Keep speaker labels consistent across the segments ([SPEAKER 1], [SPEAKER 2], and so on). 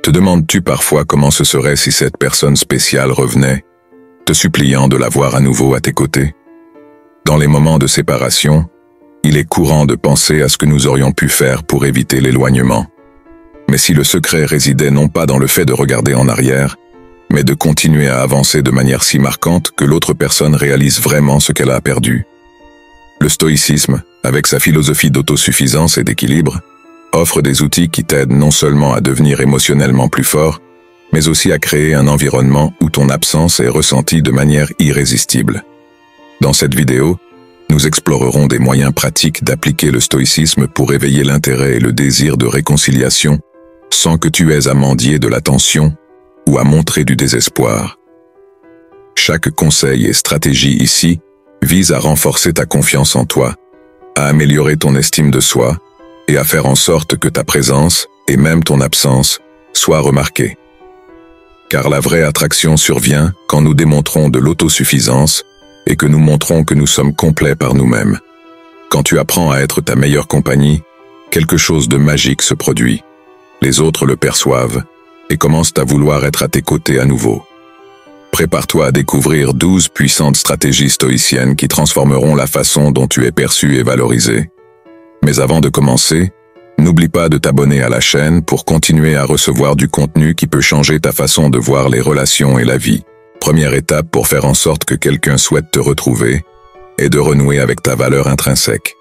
[SPEAKER 1] Te demandes-tu parfois comment ce serait si cette personne spéciale revenait, te suppliant de la voir à nouveau à tes côtés? Dans les moments de séparation, il est courant de penser à ce que nous aurions pu faire pour éviter l'éloignement. Mais si le secret résidait non pas dans le fait de regarder en arrière, mais de continuer à avancer de manière si marquante que l'autre personne réalise vraiment ce qu'elle a perdu. Le stoïcisme, avec sa philosophie d'autosuffisance et d'équilibre, offre des outils qui t'aident non seulement à devenir émotionnellement plus fort, mais aussi à créer un environnement où ton absence est ressentie de manière irrésistible. Dans cette vidéo, nous explorerons des moyens pratiques d'appliquer le stoïcisme pour éveiller l'intérêt et le désir de réconciliation sans que tu aies à mendier de l'attention ou à montrer du désespoir. Chaque conseil et stratégie ici vise à renforcer ta confiance en toi, à améliorer ton estime de soi et à faire en sorte que ta présence et même ton absence soient remarquées. Car la vraie attraction survient quand nous démontrons de l'autosuffisance et que nous montrons que nous sommes complets par nous-mêmes. Quand tu apprends à être ta meilleure compagnie, quelque chose de magique se produit. Les autres le perçoivent et commencent à vouloir être à tes côtés à nouveau. Prépare-toi à découvrir 12 puissantes stratégies stoïciennes qui transformeront la façon dont tu es perçu et valorisé. Mais avant de commencer, n'oublie pas de t'abonner à la chaîne pour continuer à recevoir du contenu qui peut changer ta façon de voir les relations et la vie. Première étape pour faire en sorte que quelqu'un souhaite te retrouver est de renouer avec ta valeur intrinsèque.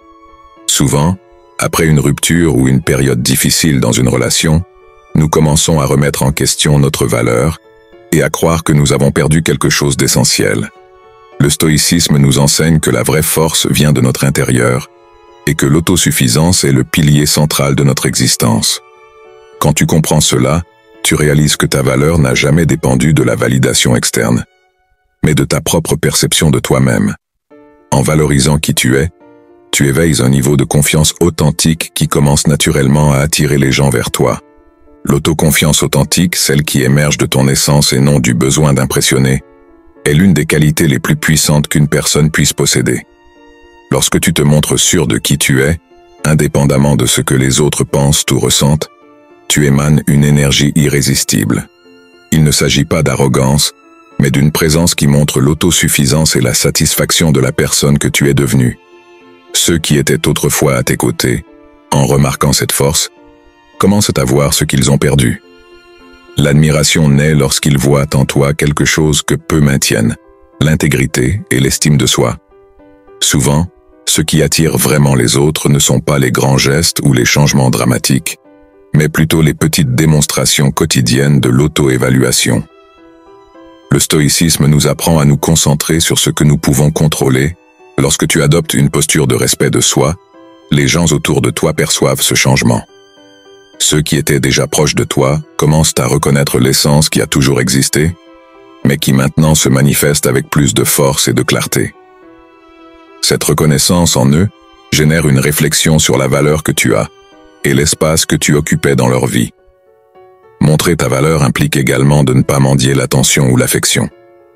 [SPEAKER 1] Souvent, après une rupture ou une période difficile dans une relation, nous commençons à remettre en question notre valeur et à croire que nous avons perdu quelque chose d'essentiel. Le stoïcisme nous enseigne que la vraie force vient de notre intérieur et que l'autosuffisance est le pilier central de notre existence. Quand tu comprends cela, tu réalises que ta valeur n'a jamais dépendu de la validation externe, mais de ta propre perception de toi-même. En valorisant qui tu éveilles un niveau de confiance authentique qui commence naturellement à attirer les gens vers toi. L'autoconfiance authentique, celle qui émerge de ton essence et non du besoin d'impressionner, est l'une des qualités les plus puissantes qu'une personne puisse posséder. Lorsque tu te montres sûr de qui tu es, indépendamment de ce que les autres pensent ou ressentent, tu émanes une énergie irrésistible. Il ne s'agit pas d'arrogance, mais d'une présence qui montre l'autosuffisance et la satisfaction de la personne que tu es devenue. Ceux qui étaient autrefois à tes côtés, en remarquant cette force, commencent à voir ce qu'ils ont perdu. L'admiration naît lorsqu'ils voient en toi quelque chose que peu maintiennent, l'intégrité et l'estime de soi. Souvent, ce qui attire vraiment les autres ne sont pas les grands gestes ou les changements dramatiques, mais plutôt les petites démonstrations quotidiennes de l'auto-évaluation. Le stoïcisme nous apprend à nous concentrer sur ce que nous pouvons contrôler. Lorsque tu adoptes une posture de respect de soi, les gens autour de toi perçoivent ce changement. Ceux qui étaient déjà proches de toi commencent à reconnaître l'essence qui a toujours existé, mais qui maintenant se manifeste avec plus de force et de clarté. Cette reconnaissance en eux génère une réflexion sur la valeur que tu as et l'espace que tu occupais dans leur vie. Montrer ta valeur implique également de ne pas mendier l'attention ou l'affection.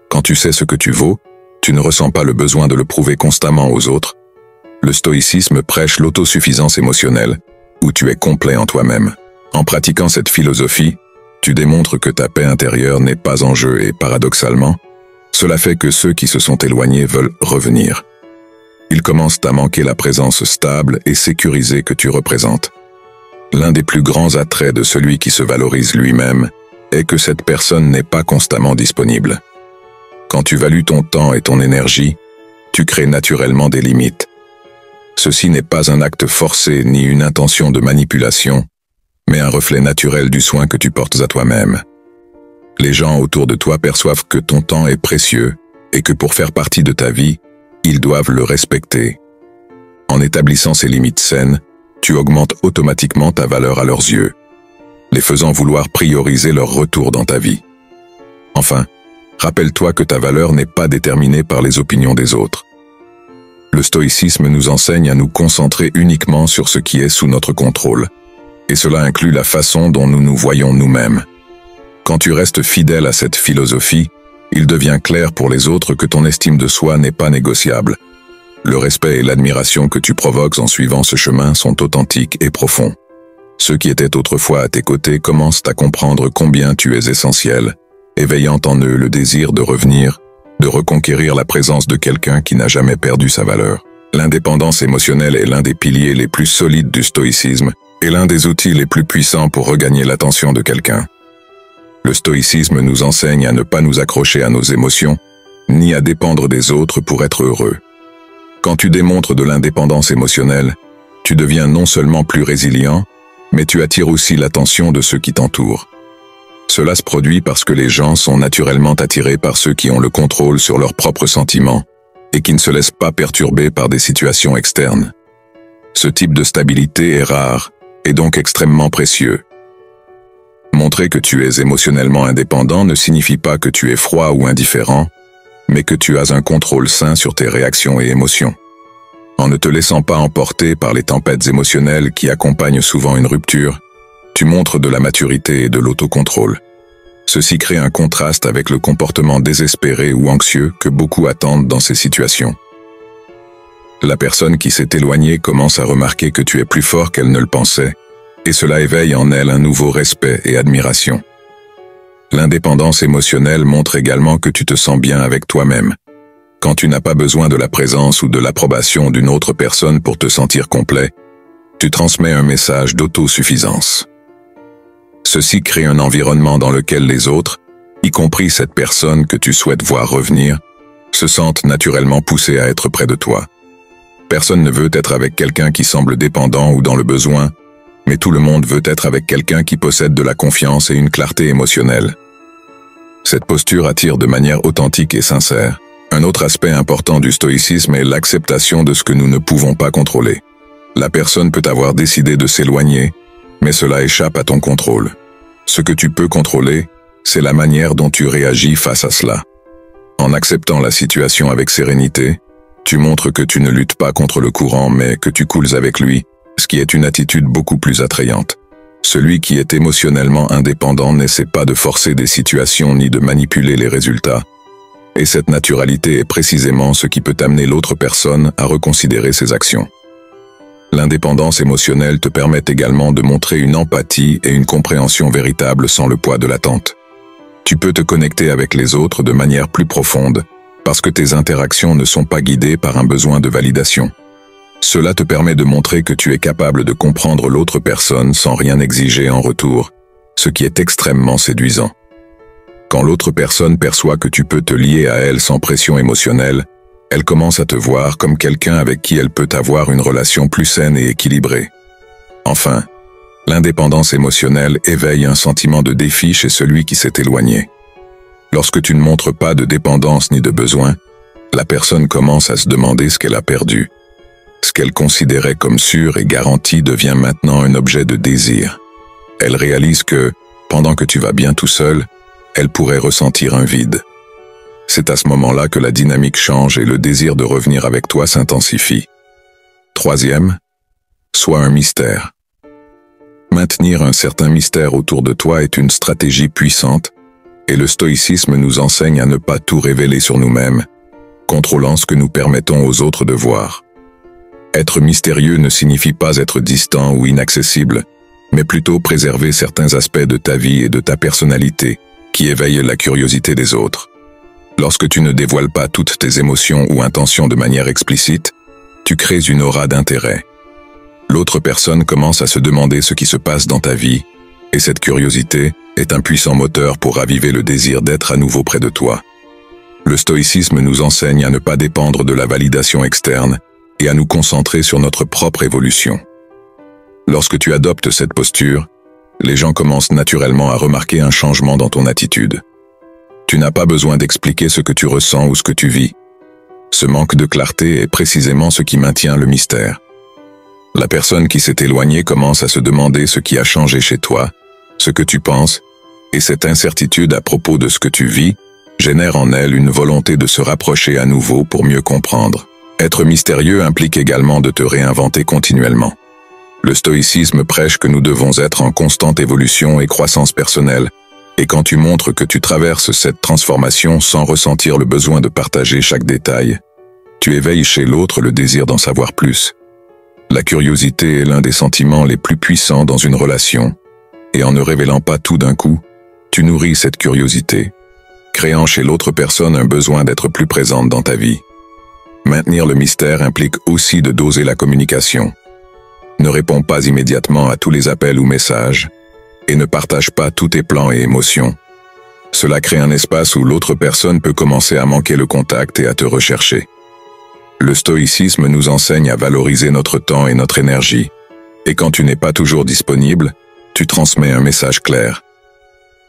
[SPEAKER 1] Quand tu sais ce que tu vaux, tu ne ressens pas le besoin de le prouver constamment aux autres. Le stoïcisme prêche l'autosuffisance émotionnelle, où tu es complet en toi-même. En pratiquant cette philosophie, tu démontres que ta paix intérieure n'est pas en jeu et paradoxalement, cela fait que ceux qui se sont éloignés veulent revenir. Ils commencent à manquer la présence stable et sécurisée que tu représentes. L'un des plus grands attraits de celui qui se valorise lui-même est que cette personne n'est pas constamment disponible. Quand tu values ton temps et ton énergie, tu crées naturellement des limites. Ceci n'est pas un acte forcé ni une intention de manipulation, mais un reflet naturel du soin que tu portes à toi-même. Les gens autour de toi perçoivent que ton temps est précieux et que pour faire partie de ta vie, ils doivent le respecter. En établissant ces limites saines, tu augmentes automatiquement ta valeur à leurs yeux, les faisant vouloir prioriser leur retour dans ta vie. Enfin, rappelle-toi que ta valeur n'est pas déterminée par les opinions des autres. Le stoïcisme nous enseigne à nous concentrer uniquement sur ce qui est sous notre contrôle, et cela inclut la façon dont nous nous voyons nous-mêmes. Quand tu restes fidèle à cette philosophie, il devient clair pour les autres que ton estime de soi n'est pas négociable. Le respect et l'admiration que tu provoques en suivant ce chemin sont authentiques et profonds. Ceux qui étaient autrefois à tes côtés commencent à comprendre combien tu es essentiel, éveillant en eux le désir de revenir, de reconquérir la présence de quelqu'un qui n'a jamais perdu sa valeur. L'indépendance émotionnelle est l'un des piliers les plus solides du stoïcisme et l'un des outils les plus puissants pour regagner l'attention de quelqu'un. Le stoïcisme nous enseigne à ne pas nous accrocher à nos émotions, ni à dépendre des autres pour être heureux. Quand tu démontres de l'indépendance émotionnelle, tu deviens non seulement plus résilient, mais tu attires aussi l'attention de ceux qui t'entourent. Cela se produit parce que les gens sont naturellement attirés par ceux qui ont le contrôle sur leurs propres sentiments et qui ne se laissent pas perturber par des situations externes. Ce type de stabilité est rare et donc extrêmement précieux. Montrer que tu es émotionnellement indépendant ne signifie pas que tu es froid ou indifférent, mais que tu as un contrôle sain sur tes réactions et émotions. En ne te laissant pas emporter par les tempêtes émotionnelles qui accompagnent souvent une rupture, tu montres de la maturité et de l'autocontrôle. Ceci crée un contraste avec le comportement désespéré ou anxieux que beaucoup attendent dans ces situations. La personne qui s'est éloignée commence à remarquer que tu es plus fort qu'elle ne le pensait, et cela éveille en elle un nouveau respect et admiration. L'indépendance émotionnelle montre également que tu te sens bien avec toi-même. Quand tu n'as pas besoin de la présence ou de l'approbation d'une autre personne pour te sentir complet, tu transmets un message d'autosuffisance. Ceci crée un environnement dans lequel les autres, y compris cette personne que tu souhaites voir revenir, se sentent naturellement poussés à être près de toi. Personne ne veut être avec quelqu'un qui semble dépendant ou dans le besoin, mais tout le monde veut être avec quelqu'un qui possède de la confiance et une clarté émotionnelle. Cette posture attire de manière authentique et sincère. Un autre aspect important du stoïcisme est l'acceptation de ce que nous ne pouvons pas contrôler. La personne peut avoir décidé de s'éloigner, mais cela échappe à ton contrôle. Ce que tu peux contrôler, c'est la manière dont tu réagis face à cela. En acceptant la situation avec sérénité, tu montres que tu ne luttes pas contre le courant mais que tu coules avec lui, ce qui est une attitude beaucoup plus attrayante. Celui qui est émotionnellement indépendant n'essaie pas de forcer des situations ni de manipuler les résultats. Et cette naturalité est précisément ce qui peut amener l'autre personne à reconsidérer ses actions. L'indépendance émotionnelle te permet également de montrer une empathie et une compréhension véritable sans le poids de l'attente. Tu peux te connecter avec les autres de manière plus profonde, parce que tes interactions ne sont pas guidées par un besoin de validation. Cela te permet de montrer que tu es capable de comprendre l'autre personne sans rien exiger en retour, ce qui est extrêmement séduisant. Quand l'autre personne perçoit que tu peux te lier à elle sans pression émotionnelle, elle commence à te voir comme quelqu'un avec qui elle peut avoir une relation plus saine et équilibrée. Enfin, l'indépendance émotionnelle éveille un sentiment de défi chez celui qui s'est éloigné. Lorsque tu ne montres pas de dépendance ni de besoin, la personne commence à se demander ce qu'elle a perdu. Ce qu'elle considérait comme sûr et garanti devient maintenant un objet de désir. Elle réalise que, pendant que tu vas bien tout seul, elle pourrait ressentir un vide. C'est à ce moment-là que la dynamique change et le désir de revenir avec toi s'intensifie. Troisième, sois un mystère. Maintenir un certain mystère autour de toi est une stratégie puissante, et le stoïcisme nous enseigne à ne pas tout révéler sur nous-mêmes, contrôlant ce que nous permettons aux autres de voir. Être mystérieux ne signifie pas être distant ou inaccessible, mais plutôt préserver certains aspects de ta vie et de ta personnalité qui éveillent la curiosité des autres. Lorsque tu ne dévoiles pas toutes tes émotions ou intentions de manière explicite, tu crées une aura d'intérêt. L'autre personne commence à se demander ce qui se passe dans ta vie, et cette curiosité est un puissant moteur pour raviver le désir d'être à nouveau près de toi. Le stoïcisme nous enseigne à ne pas dépendre de la validation externe et à nous concentrer sur notre propre évolution. Lorsque tu adoptes cette posture, les gens commencent naturellement à remarquer un changement dans ton attitude. Tu n'as pas besoin d'expliquer ce que tu ressens ou ce que tu vis. Ce manque de clarté est précisément ce qui maintient le mystère. La personne qui s'est éloignée commence à se demander ce qui a changé chez toi, ce que tu penses, et cette incertitude à propos de ce que tu vis génère en elle une volonté de se rapprocher à nouveau pour mieux comprendre. Être mystérieux implique également de te réinventer continuellement. Le stoïcisme prêche que nous devons être en constante évolution et croissance personnelle, et quand tu montres que tu traverses cette transformation sans ressentir le besoin de partager chaque détail, tu éveilles chez l'autre le désir d'en savoir plus. La curiosité est l'un des sentiments les plus puissants dans une relation, et en ne révélant pas tout d'un coup, tu nourris cette curiosité, créant chez l'autre personne un besoin d'être plus présente dans ta vie. Maintenir le mystère implique aussi de doser la communication. Ne réponds pas immédiatement à tous les appels ou messages, et ne partage pas tous tes plans et émotions. Cela crée un espace où l'autre personne peut commencer à manquer le contact et à te rechercher. Le stoïcisme nous enseigne à valoriser notre temps et notre énergie, et quand tu n'es pas toujours disponible, tu transmets un message clair.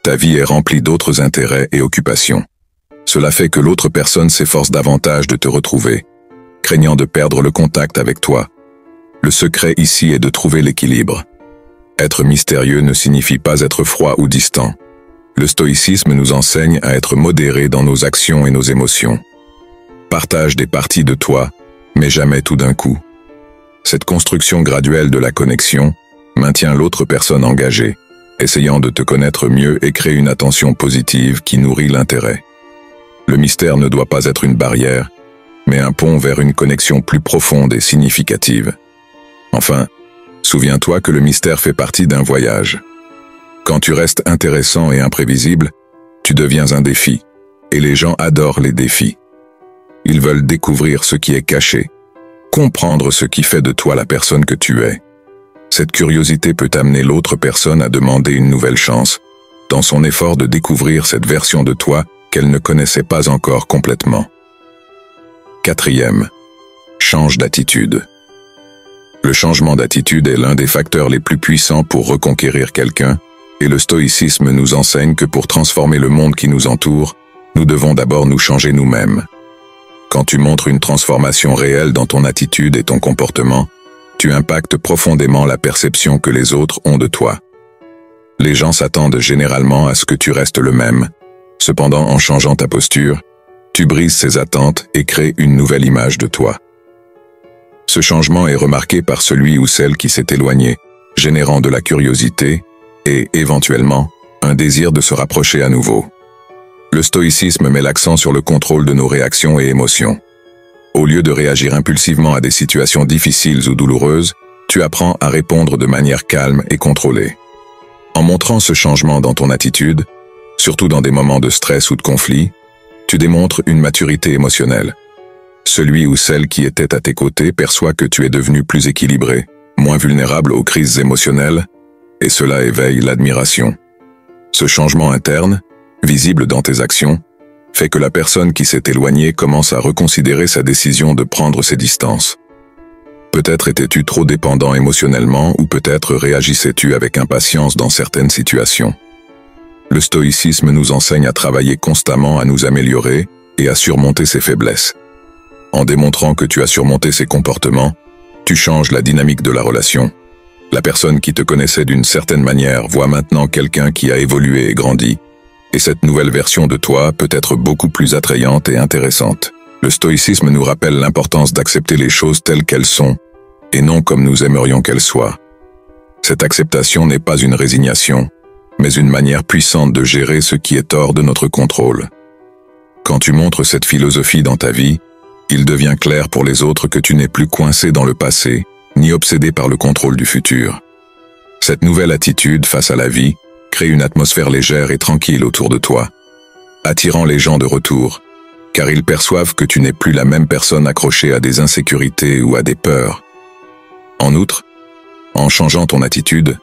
[SPEAKER 1] Ta vie est remplie d'autres intérêts et occupations. Cela fait que l'autre personne s'efforce davantage de te retrouver, craignant de perdre le contact avec toi. Le secret ici est de trouver l'équilibre. Être mystérieux ne signifie pas être froid ou distant. Le stoïcisme nous enseigne à être modéré dans nos actions et nos émotions. Partage des parties de toi, mais jamais tout d'un coup. Cette construction graduelle de la connexion maintient l'autre personne engagée, essayant de te connaître mieux et crée une attention positive qui nourrit l'intérêt. Le mystère ne doit pas être une barrière, mais un pont vers une connexion plus profonde et significative. Enfin, souviens-toi que le mystère fait partie d'un voyage. Quand tu restes intéressant et imprévisible, tu deviens un défi, et les gens adorent les défis. Ils veulent découvrir ce qui est caché, comprendre ce qui fait de toi la personne que tu es. Cette curiosité peut amener l'autre personne à demander une nouvelle chance, dans son effort de découvrir cette version de toi qu'elle ne connaissait pas encore complètement. 4e. Change d'attitude. Le changement d'attitude est l'un des facteurs les plus puissants pour reconquérir quelqu'un, et le stoïcisme nous enseigne que pour transformer le monde qui nous entoure, nous devons d'abord nous changer nous-mêmes. Quand tu montres une transformation réelle dans ton attitude et ton comportement, tu impactes profondément la perception que les autres ont de toi. Les gens s'attendent généralement à ce que tu restes le même. Cependant, en changeant ta posture, tu brises ces attentes et crées une nouvelle image de toi. Ce changement est remarqué par celui ou celle qui s'est éloigné, générant de la curiosité et, éventuellement, un désir de se rapprocher à nouveau. Le stoïcisme met l'accent sur le contrôle de nos réactions et émotions. Au lieu de réagir impulsivement à des situations difficiles ou douloureuses, tu apprends à répondre de manière calme et contrôlée. En montrant ce changement dans ton attitude, surtout dans des moments de stress ou de conflit, tu démontres une maturité émotionnelle. Celui ou celle qui était à tes côtés perçoit que tu es devenu plus équilibré, moins vulnérable aux crises émotionnelles, et cela éveille l'admiration. Ce changement interne, visible dans tes actions, fait que la personne qui s'est éloignée commence à reconsidérer sa décision de prendre ses distances. Peut-être étais-tu trop dépendant émotionnellement ou peut-être réagissais-tu avec impatience dans certaines situations. Le stoïcisme nous enseigne à travailler constamment à nous améliorer et à surmonter ses faiblesses. En démontrant que tu as surmonté ces comportements, tu changes la dynamique de la relation. La personne qui te connaissait d'une certaine manière voit maintenant quelqu'un qui a évolué et grandi, et cette nouvelle version de toi peut être beaucoup plus attrayante et intéressante. Le stoïcisme nous rappelle l'importance d'accepter les choses telles qu'elles sont, et non comme nous aimerions qu'elles soient. Cette acceptation n'est pas une résignation, mais une manière puissante de gérer ce qui est hors de notre contrôle. Quand tu montres cette philosophie dans ta vie, il devient clair pour les autres que tu n'es plus coincé dans le passé, ni obsédé par le contrôle du futur. Cette nouvelle attitude face à la vie crée une atmosphère légère et tranquille autour de toi, attirant les gens de retour, car ils perçoivent que tu n'es plus la même personne accrochée à des insécurités ou à des peurs. En outre, en changeant ton attitude,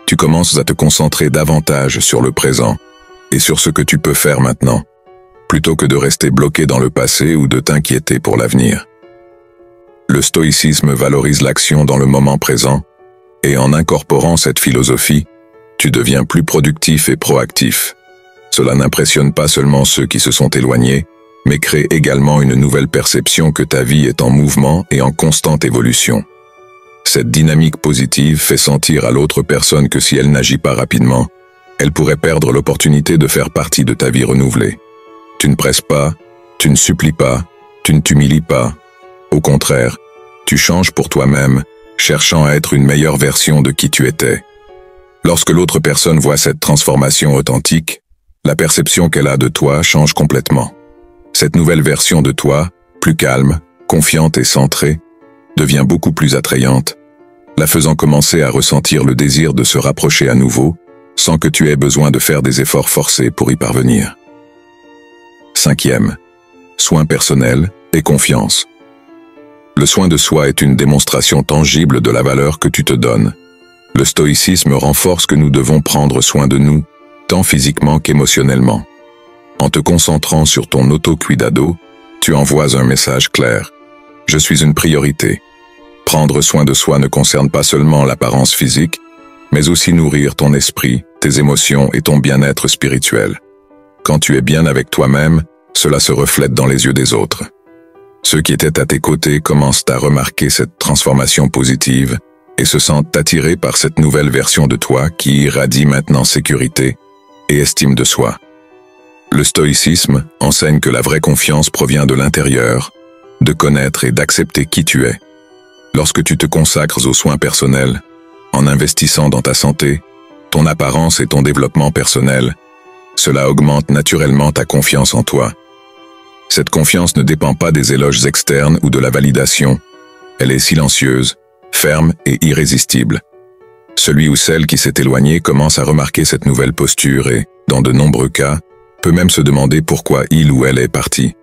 [SPEAKER 1] tu commences à te concentrer davantage sur le présent et sur ce que tu peux faire maintenant, plutôt que de rester bloqué dans le passé ou de t'inquiéter pour l'avenir. Le stoïcisme valorise l'action dans le moment présent, et en incorporant cette philosophie, tu deviens plus productif et proactif. Cela n'impressionne pas seulement ceux qui se sont éloignés, mais crée également une nouvelle perception que ta vie est en mouvement et en constante évolution. Cette dynamique positive fait sentir à l'autre personne que si elle n'agit pas rapidement, elle pourrait perdre l'opportunité de faire partie de ta vie renouvelée. Tu ne presses pas, tu ne supplies pas, tu ne t'humilies pas. Au contraire, tu changes pour toi-même, cherchant à être une meilleure version de qui tu étais. Lorsque l'autre personne voit cette transformation authentique, la perception qu'elle a de toi change complètement. Cette nouvelle version de toi, plus calme, confiante et centrée, devient beaucoup plus attrayante, la faisant commencer à ressentir le désir de se rapprocher à nouveau, sans que tu aies besoin de faire des efforts forcés pour y parvenir. 5e. Soin personnel et confiance. Le soin de soi est une démonstration tangible de la valeur que tu te donnes. Le stoïcisme renforce que nous devons prendre soin de nous, tant physiquement qu'émotionnellement. En te concentrant sur ton auto-cuidado, tu envoies un message clair. Je suis une priorité. Prendre soin de soi ne concerne pas seulement l'apparence physique, mais aussi nourrir ton esprit, tes émotions et ton bien-être spirituel. Quand tu es bien avec toi-même, cela se reflète dans les yeux des autres. Ceux qui étaient à tes côtés commencent à remarquer cette transformation positive et se sentent attirés par cette nouvelle version de toi qui irradie maintenant sécurité et estime de soi. Le stoïcisme enseigne que la vraie confiance provient de l'intérieur, de connaître et d'accepter qui tu es. Lorsque tu te consacres aux soins personnels, en investissant dans ta santé, ton apparence et ton développement personnel, cela augmente naturellement ta confiance en toi. Cette confiance ne dépend pas des éloges externes ou de la validation. Elle est silencieuse, ferme et irrésistible. Celui ou celle qui s'est éloigné commence à remarquer cette nouvelle posture et, dans de nombreux cas, peut même se demander pourquoi il ou elle est parti.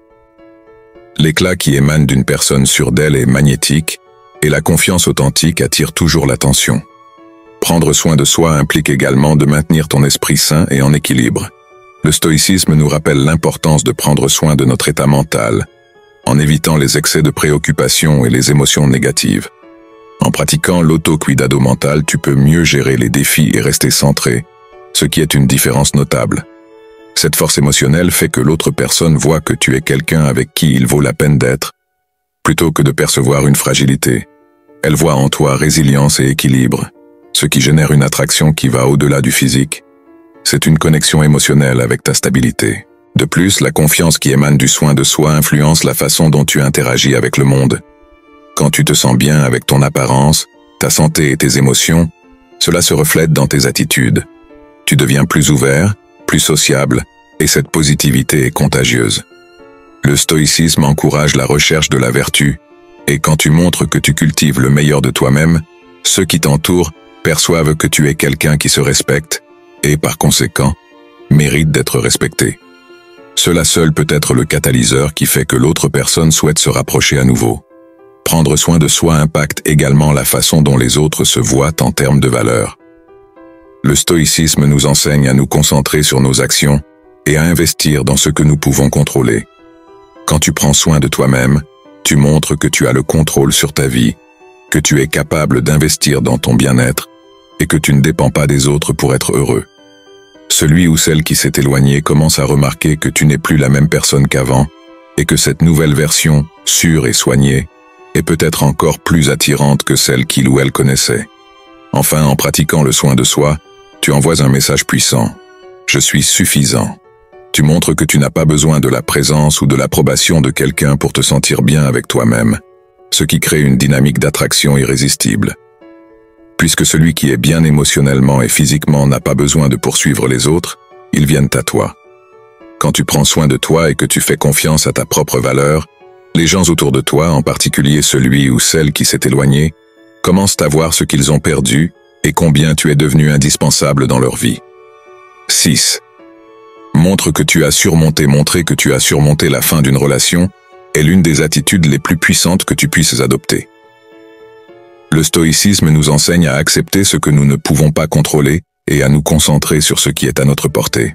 [SPEAKER 1] L'éclat qui émane d'une personne sûre d'elle est magnétique, et la confiance authentique attire toujours l'attention. Prendre soin de soi implique également de maintenir ton esprit sain et en équilibre. Le stoïcisme nous rappelle l'importance de prendre soin de notre état mental, en évitant les excès de préoccupation et les émotions négatives. En pratiquant l'auto-cuidado mental, tu peux mieux gérer les défis et rester centré, ce qui est une différence notable. Cette force émotionnelle fait que l'autre personne voit que tu es quelqu'un avec qui il vaut la peine d'être, plutôt que de percevoir une fragilité. Elle voit en toi résilience et équilibre, ce qui génère une attraction qui va au-delà du physique. C'est une connexion émotionnelle avec ta stabilité. De plus, la confiance qui émane du soin de soi influence la façon dont tu interagis avec le monde. Quand tu te sens bien avec ton apparence, ta santé et tes émotions, cela se reflète dans tes attitudes. Tu deviens plus ouvert, plus sociable, et cette positivité est contagieuse. Le stoïcisme encourage la recherche de la vertu, et quand tu montres que tu cultives le meilleur de toi-même, ceux qui t'entourent perçoivent que tu es quelqu'un qui se respecte, et par conséquent, mérite d'être respecté. Cela seul peut être le catalyseur qui fait que l'autre personne souhaite se rapprocher à nouveau. Prendre soin de soi impacte également la façon dont les autres se voient en termes de valeur. Le stoïcisme nous enseigne à nous concentrer sur nos actions et à investir dans ce que nous pouvons contrôler. Quand tu prends soin de toi-même, tu montres que tu as le contrôle sur ta vie, que tu es capable d'investir dans ton bien-être et que tu ne dépends pas des autres pour être heureux. Celui ou celle qui s'est éloigné commence à remarquer que tu n'es plus la même personne qu'avant et que cette nouvelle version, sûre et soignée, est peut-être encore plus attirante que celle qu'il ou elle connaissait. Enfin, en pratiquant le soin de soi, tu envoies un message puissant. Je suis suffisant. Tu montres que tu n'as pas besoin de la présence ou de l'approbation de quelqu'un pour te sentir bien avec toi-même, ce qui crée une dynamique d'attraction irrésistible. Puisque celui qui est bien émotionnellement et physiquement n'a pas besoin de poursuivre les autres, ils viennent à toi. Quand tu prends soin de toi et que tu fais confiance à ta propre valeur, les gens autour de toi, en particulier celui ou celle qui s'est éloigné, commencent à voir ce qu'ils ont perdu et combien tu es devenu indispensable dans leur vie. 6. Montrer que tu as surmonté la fin d'une relation est l'une des attitudes les plus puissantes que tu puisses adopter. Le stoïcisme nous enseigne à accepter ce que nous ne pouvons pas contrôler et à nous concentrer sur ce qui est à notre portée.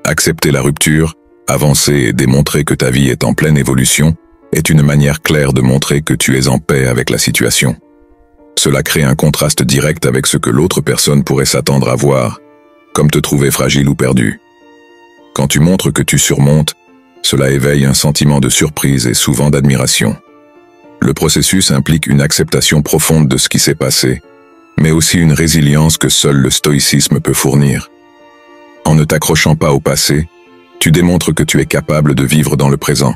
[SPEAKER 1] Accepter la rupture, avancer et démontrer que ta vie est en pleine évolution est une manière claire de montrer que tu es en paix avec la situation. Cela crée un contraste direct avec ce que l'autre personne pourrait s'attendre à voir, comme te trouver fragile ou perdu. Quand tu montres que tu surmontes, cela éveille un sentiment de surprise et souvent d'admiration. Le processus implique une acceptation profonde de ce qui s'est passé, mais aussi une résilience que seul le stoïcisme peut fournir. En ne t'accrochant pas au passé, tu démontres que tu es capable de vivre dans le présent,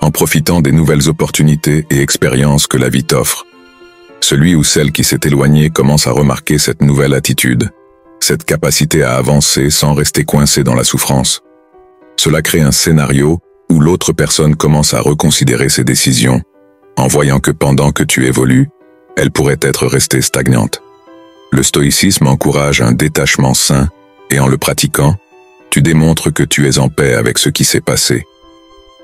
[SPEAKER 1] en profitant des nouvelles opportunités et expériences que la vie t'offre. Celui ou celle qui s'est éloigné commence à remarquer cette nouvelle attitude, cette capacité à avancer sans rester coincé dans la souffrance. Cela crée un scénario où l'autre personne commence à reconsidérer ses décisions, en voyant que pendant que tu évolues, elle pourrait être restée stagnante. Le stoïcisme encourage un détachement sain, et en le pratiquant, tu démontres que tu es en paix avec ce qui s'est passé.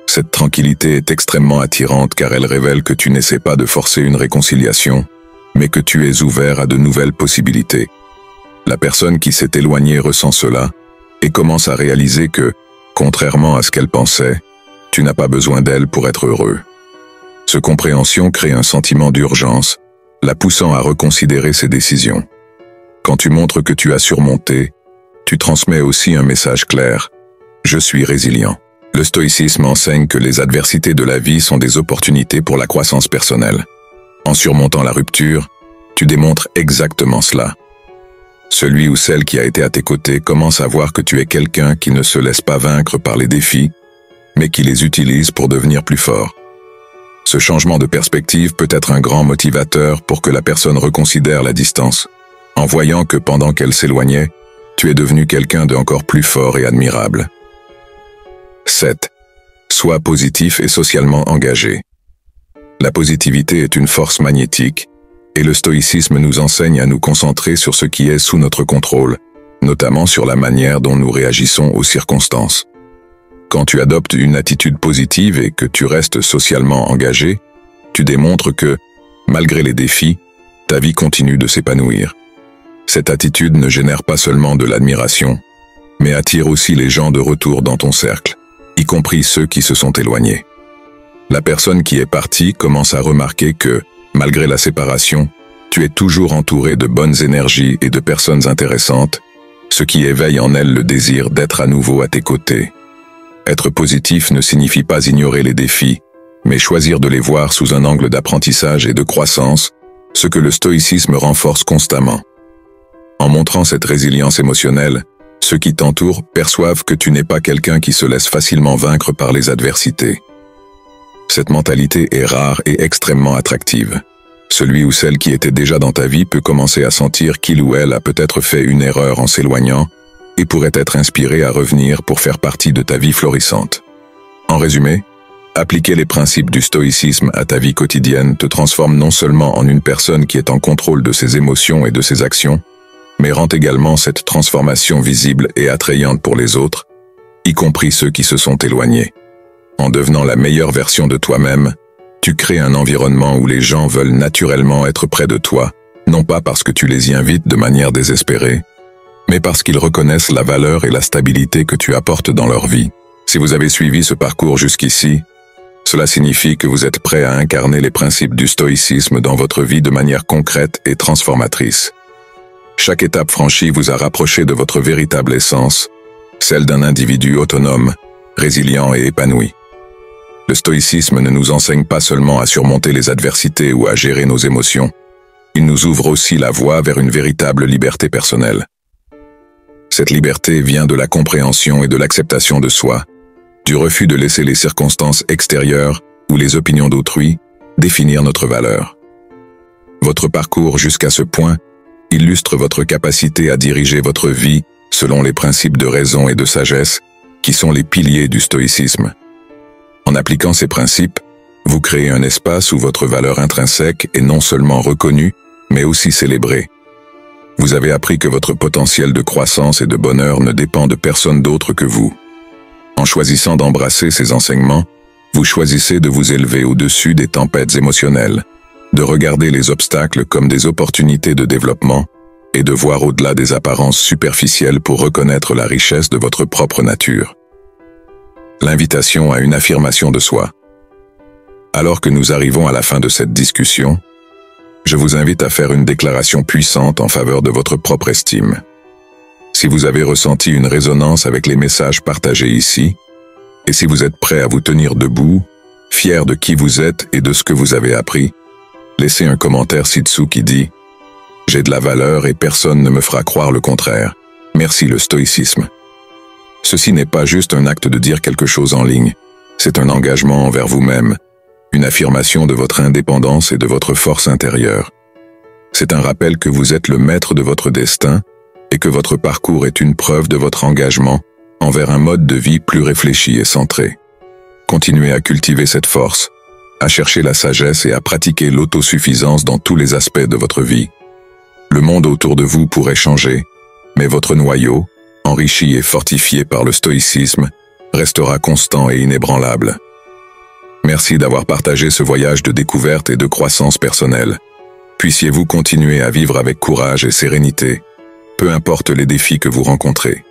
[SPEAKER 1] Cette tranquillité est extrêmement attirante car elle révèle que tu n'essaies pas de forcer une réconciliation, mais que tu es ouvert à de nouvelles possibilités. La personne qui s'est éloignée ressent cela, et commence à réaliser que, contrairement à ce qu'elle pensait, tu n'as pas besoin d'elle pour être heureux. Cette compréhension crée un sentiment d'urgence, la poussant à reconsidérer ses décisions. Quand tu montres que tu as surmonté, tu transmets aussi un message clair. Je suis résilient. Le stoïcisme enseigne que les adversités de la vie sont des opportunités pour la croissance personnelle. En surmontant la rupture, tu démontres exactement cela. Celui ou celle qui a été à tes côtés commence à voir que tu es quelqu'un qui ne se laisse pas vaincre par les défis, mais qui les utilise pour devenir plus fort. Ce changement de perspective peut être un grand motivateur pour que la personne reconsidère la distance, en voyant que pendant qu'elle s'éloignait, tu es devenu quelqu'un d'encore plus fort et admirable. 7. Sois positif et socialement engagé. La positivité est une force magnétique, et le stoïcisme nous enseigne à nous concentrer sur ce qui est sous notre contrôle, notamment sur la manière dont nous réagissons aux circonstances. Quand tu adoptes une attitude positive et que tu restes socialement engagé, tu démontres que, malgré les défis, ta vie continue de s'épanouir. Cette attitude ne génère pas seulement de l'admiration, mais attire aussi les gens de retour dans ton cercle, y compris ceux qui se sont éloignés. La personne qui est partie commence à remarquer que, malgré la séparation, tu es toujours entouré de bonnes énergies et de personnes intéressantes, ce qui éveille en elle le désir d'être à nouveau à tes côtés. Être positif ne signifie pas ignorer les défis, mais choisir de les voir sous un angle d'apprentissage et de croissance, ce que le stoïcisme renforce constamment. En montrant cette résilience émotionnelle, ceux qui t'entourent perçoivent que tu n'es pas quelqu'un qui se laisse facilement vaincre par les adversités. Cette mentalité est rare et extrêmement attractive. Celui ou celle qui était déjà dans ta vie peut commencer à sentir qu'il ou elle a peut-être fait une erreur en s'éloignant et pourrait être inspiré à revenir pour faire partie de ta vie florissante. En résumé, appliquer les principes du stoïcisme à ta vie quotidienne te transforme non seulement en une personne qui est en contrôle de ses émotions et de ses actions, mais rend également cette transformation visible et attrayante pour les autres, y compris ceux qui se sont éloignés. En devenant la meilleure version de toi-même, tu crées un environnement où les gens veulent naturellement être près de toi, non pas parce que tu les y invites de manière désespérée, mais parce qu'ils reconnaissent la valeur et la stabilité que tu apportes dans leur vie. Si vous avez suivi ce parcours jusqu'ici, cela signifie que vous êtes prêt à incarner les principes du stoïcisme dans votre vie de manière concrète et transformatrice. Chaque étape franchie vous a rapproché de votre véritable essence, celle d'un individu autonome, résilient et épanoui. Le stoïcisme ne nous enseigne pas seulement à surmonter les adversités ou à gérer nos émotions, il nous ouvre aussi la voie vers une véritable liberté personnelle. Cette liberté vient de la compréhension et de l'acceptation de soi, du refus de laisser les circonstances extérieures ou les opinions d'autrui définir notre valeur. Votre parcours jusqu'à ce point illustre votre capacité à diriger votre vie selon les principes de raison et de sagesse qui sont les piliers du stoïcisme. En appliquant ces principes, vous créez un espace où votre valeur intrinsèque est non seulement reconnue, mais aussi célébrée. Vous avez appris que votre potentiel de croissance et de bonheur ne dépend de personne d'autre que vous. En choisissant d'embrasser ces enseignements, vous choisissez de vous élever au-dessus des tempêtes émotionnelles, de regarder les obstacles comme des opportunités de développement et de voir au-delà des apparences superficielles pour reconnaître la richesse de votre propre nature. L'invitation à une affirmation de soi. Alors que nous arrivons à la fin de cette discussion, je vous invite à faire une déclaration puissante en faveur de votre propre estime. Si vous avez ressenti une résonance avec les messages partagés ici, et si vous êtes prêt à vous tenir debout, fier de qui vous êtes et de ce que vous avez appris, laissez un commentaire ci-dessous qui dit « J'ai de la valeur et personne ne me fera croire le contraire. Merci le stoïcisme ». Ceci n'est pas juste un acte de dire quelque chose en ligne, c'est un engagement envers vous-même, une affirmation de votre indépendance et de votre force intérieure. C'est un rappel que vous êtes le maître de votre destin et que votre parcours est une preuve de votre engagement envers un mode de vie plus réfléchi et centré. Continuez à cultiver cette force, à chercher la sagesse et à pratiquer l'autosuffisance dans tous les aspects de votre vie. Le monde autour de vous pourrait changer, mais votre noyau, enrichi et fortifié par le stoïcisme, restera constant et inébranlable. Merci d'avoir partagé ce voyage de découverte et de croissance personnelle. Puissiez-vous continuer à vivre avec courage et sérénité, peu importe les défis que vous rencontrez.